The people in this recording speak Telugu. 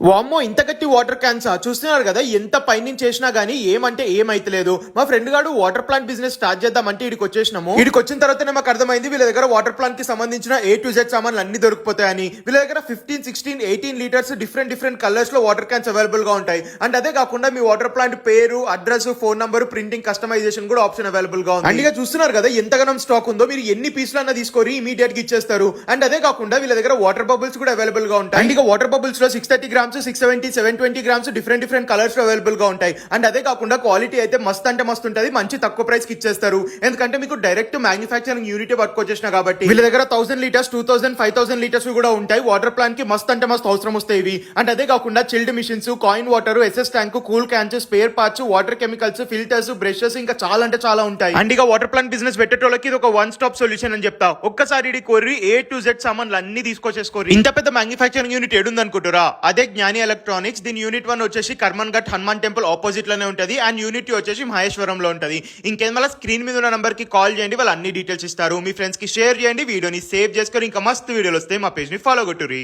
వామ్మో ఇంత గట్టి వాటర్ క్యాన్స్ చూస్తున్నారు కదా, ఎంత పైనుంచి చేసినా గానీ ఏమంటే ఏమైతలేదు. మా ఫ్రెండ్ గాడు వాటర్ ప్లాంట్ బిజినెస్ స్టార్ట్ చేద్దామంటే ఇడికి వచ్చేసినాము. ఇడికి వచ్చిన తర్వాతనే మాకు అర్థమైంది వీళ్ళ దగ్గర వాటర్ ప్లాంట్ కి సంబంధించిన A to Z సామాన్లు అన్ని దొరికిపోతాయని. వీళ్ళ దగ్గర 15, 16, 18 లీటర్స్ డిఫరెంట్ కలర్స్ లో వాటర్ క్యాన్స్ అవైలబుల్ గా ఉంటాయి. అండ్ అదే కాకుండా మీ వాటర్ ప్లాంట్ పేరు, address, phone number, printing, customization కూడా ఆప్షన్ అవైలబుల్ గా ఉంది. అండ్ ఇక చూస్తున్నారు కదా ఎంతగానం స్టాక్ ఉందో. మీరు ఎన్ని పీసులు అన్న తీసుకొని ఇమీడియట్ గా ఇచ్చేస్తారు. అండ్ అదే కాకుండా వీళ్ళ దగ్గర వాటర్ బబుల్స్ కూడా అవైలబుల్ గా ఉంటాయి. అండ్ ఇక వాటర్ బబుల్స్ లో 630 గ్రామ్స్, 670, 720 గ్రామ్స్ డిఫరెంట్ కలర్స్ లో అవైలబుల్ గా ఉంటాయి. అండ్ అదే కాకుండా క్వాలిటీ అయితే మస్త్ అంటే మస్తు ఉంటుంది. మంచి తక్కువ ప్రైస్ కి ఇచ్చేస్తారు. ఎందుకంటే మీకు డైరెక్ట్ మ్యానుఫాక్చరింగ్ యూనిట్ పట్టుకొచ్చేసిన కాబట్టి. వీళ్ళ దగ్గర 1000 లీటర్స్, 2000, 5000 లీటర్స్ కూడా ఉంటాయి. వాటర్ ప్లాంట్ కి మస్త్ అంటే మస్తు అవసరం వస్తాయి ఇవి. అండ్ అదే కాకుండా chilled machines, coin water, SS tank, cool cans, spare parts, water chemicals, filters, brushes ఇంకా చాలా అంటే చాలా ఉంటాయి. అండ్ ఇక వాటర్ ప్లాంట్ బిజినెస్ పెట్టేటోళ్ళకి ఇది ఒక వన్ స్టాప్ సొల్యూషన్ అని చెప్తా. ఒక్కసారి ఇది కొర్రి A to Z సామాన్లు అన్ని తీసుకొచ్చేసుకోరు. ఇంత పెద్ద మ్యానుఫాక్చరింగ్ యూనిట్ ఏడుంది అనుకుంటారా? అదే జ్ఞాని ఎలక్ట్రానిక్స్. దీని యూనిట్ 1 వచ్చేసి కర్మన్ ఘట్ హనుమాన్ టెంపుల్ ఆపోజిట్ లోనే ఉంటది. అండ్ యూనిట్ 2 వచ్చేసి మహేశ్వరంలో ఉంటది. ఇంకేం వల్ల స్క్రీన్ మీద ఉన్న నంబర్ కి కాల్ చేయండి, వాళ్ళు అన్ని డీటెయిల్స్ ఇస్తారు. మీ ఫ్రెండ్స్ కి షేర్ చేయండి, వీడియోని సేవ్ చేసుకొని ఇంకా మస్తు వీడియోలు వస్తాయి. మా పేజ్ ని ఫాలో కొట్టుర్రి.